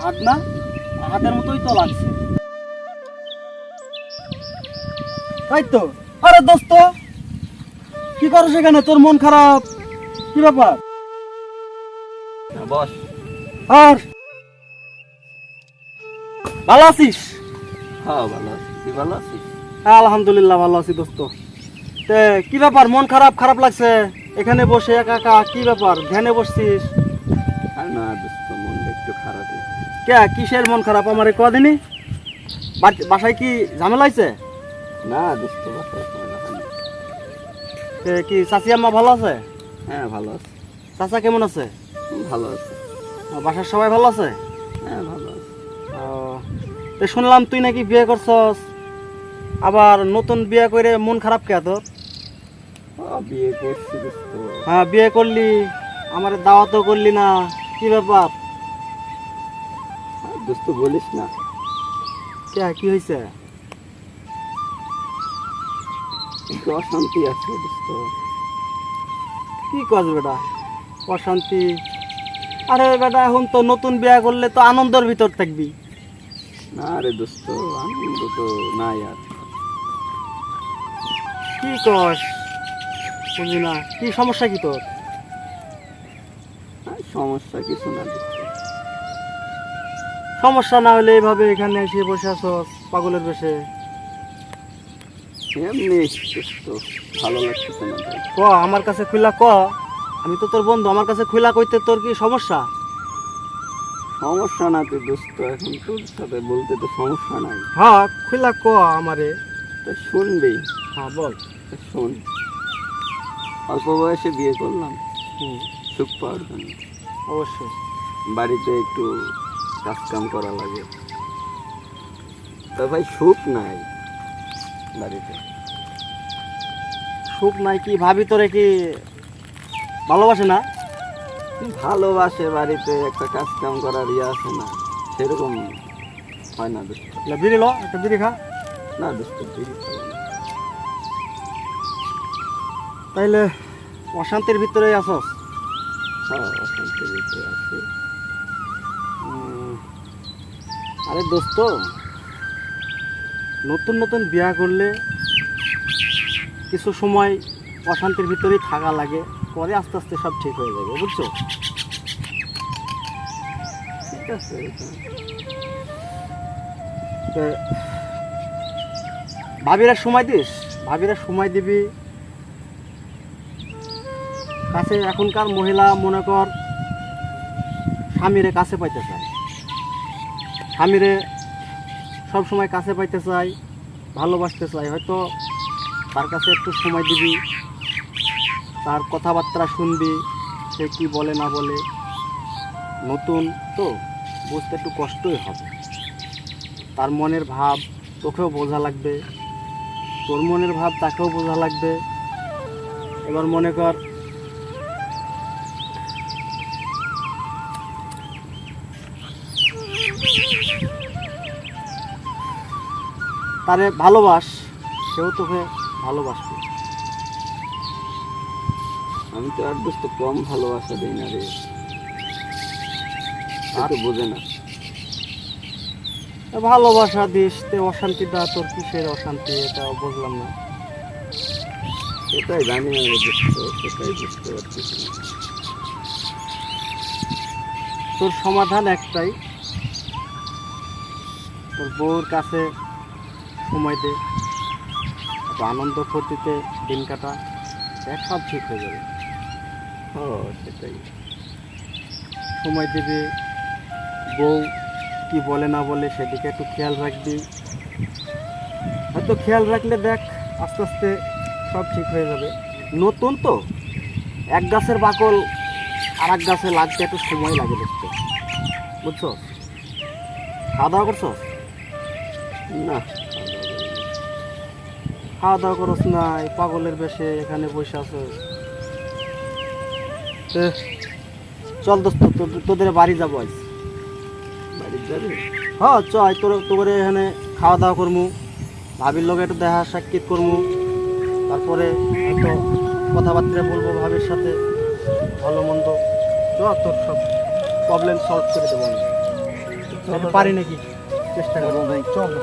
আহাত না, আহাতের মতোই তো লাগছে। তাই তো। আরে দোস্ত, কি করো সেখানে? তোর মন খারাপ, কি ব্যাপার? বস, আর ভালো আছিস? হ্যাঁ ভালো আছি। তুই ভালো আছিস? হ্যাঁ আলহামদুলিল্লাহ ভালো আছি দোস্ত। তে কি ব্যাপার, মন খারাপ খারাপ লাগছে এখানে বসে একা একা? কি ব্যাপার, ধ্যানে বসছিস? আর না দোস্ত, মনটা একটু খারাপ। কে, কিসের মন খারাপ আমারে কদিনই? বাসায় কি ঝামেলা হয়েছে? না দোস্ত, বাসায় ঝামেলা হয়নি। কি চাচি আম্মা ভালো আছে? হ্যাঁ ভালো আছে। চাচা কেমন আছে? ভালো আছে। বাসার সবাই ভালো আছে? হ্যাঁ ভালো আছে। তো শুনলাম তুই নাকি বিয়ে করছস, আবার নতুন বিয়ে করে মন খারাপ কে তোর? বিয়ে করছি দোস্ত। হ্যাঁ বিয়ে করলি, আমার দাওয়াতও করলি না, কি ব্যাপার? দোস্ত বলিস না। কে, কি হয়েছে? একটু অশান্তি আছে দোস্ত। কি কাজ বেটা অশান্তি? আরে বেটা এখন তো নতুন বিয়ে করলে তো আনন্দের ভিতর থাকবি। না রে দোস্ত, আনন্দ তো নাই আর। কি কস? বুঝলি না, কি সমস্যা কি তোর? সমস্যা কিছু না দোস্ত। সমস্যা না হলে এইভাবে এখানে এসে বসে আছস পাগলের বেশে? এমনি দোস্ত, ভালো লাগতেছে না তাই। ক, আমার কাছে খুলা ক, আমি তো তোর বন্ধু, আমার কাছে খুলা কইতে তোর কি সমস্যা? সমস্যা না তো দোস্ত, এখন তোর সাথে বলতে তো সমস্যা নাই। হ্যাঁ খুলা ক আমারে। তা শুনবি? হ্যাঁ বল। শোন, অল্প বয়সে বিয়ে করলাম হুম, সুখ পাওয়ার জন্য। অবশ্যই। বাড়িতে একটু কাজ কাম করা লাগে, তা ভাই সুখ নাই বাড়িতে। সুখ নাই কি? ভাবি তোরে কি ভালোবাসে না? ভালোবাসে, বাড়িতে একটা কাজ কাম করার ইয়ে আছে না, সেরকম হয় না দোস্ত। বিড়ি ল, একটা বিড়ি খা। না দোস্ত, বিড়ি খাবো না। তাইলে অশান্তির ভিতরে আছস? হ্যাঁ, অশান্তির ভিতরে আছে। আরে দোস্ত, নতুন নতুন বিয়া করলে কিছু সময় অশান্তির ভিতরেই থাকা লাগে, পরে আস্তে আস্তে সব ঠিক হয়ে যাবে, বুঝছো? ঠিক আছে। তো ভাবিরা সময় দিস, ভাবিরা সময় দিবি কাছে। এখনকার মহিলা মনে কর স্বামীরে কাছে পাইতে চায়, স্বামীরে সব সময় কাছে পাইতে চাই, ভালোবাসতে চাই। হয়তো তার কাছে একটু সময় দিবি, তার কথাবার্তা শুনবি, সে কি বলে না বলে। নতুন তো বুঝতে একটু কষ্টই হবে, তার মনের ভাব তোকেও বোঝা লাগবে, তোর মনের ভাব তাকেও বোঝা লাগবে। এবার মনে কর তারে ভালোবাস, সেও তোকে ভালোবাসবে। আমি তো আর দোস্ত কম ভালোবাসা দিই না রে, আর তো বোঝে না। ভালোবাসা দিস, তে অশান্তিটা তোর কিসের অশান্তি এটা বুঝলাম না। সেটাই জানি আমি দোস্ত, সেটাই বুঝতে পারতেছি না। তোর সমাধান একটাই, তোর বউর কাছে সময় দে, একটু আনন্দ ফুর্তিতে দিন কাটা, দেখ সব ঠিক হয়ে যাবে। ও সেটাই। সময় দিবি, বউ কি বলে না বলে সেদিকে একটু খেয়াল রাখবি। হয়তো খেয়াল রাখলে দেখ আস্তে আস্তে সব ঠিক হয়ে যাবে। নতুন তো, এক গাছের বাকল আর এক গাছে লাগতে একটু সময় লাগে দেখতে, বুঝছো? খাওয়া দাওয়া করছো? না, খাওয়া দাওয়া করছ না, এই পাগলের বেশে এখানে বসে আছো। চল দোস্ত, তোদের বাড়ি যাবো আজ। বাড়ি যাবে? হ্যাঁ চয় তোরে এখানে খাওয়া দাওয়া করবো, ভাবির লগে একটু দেখা সাক্ষাৎ করবো, তারপরে হয়তো কথাবার্তা বলবো ভাবির সাথে, ভালো মন্দ তোর সব প্রবলেম সলভ করে দেবো আমি। চলো পারি নাকি চেষ্টা করবো। ভাই চলো।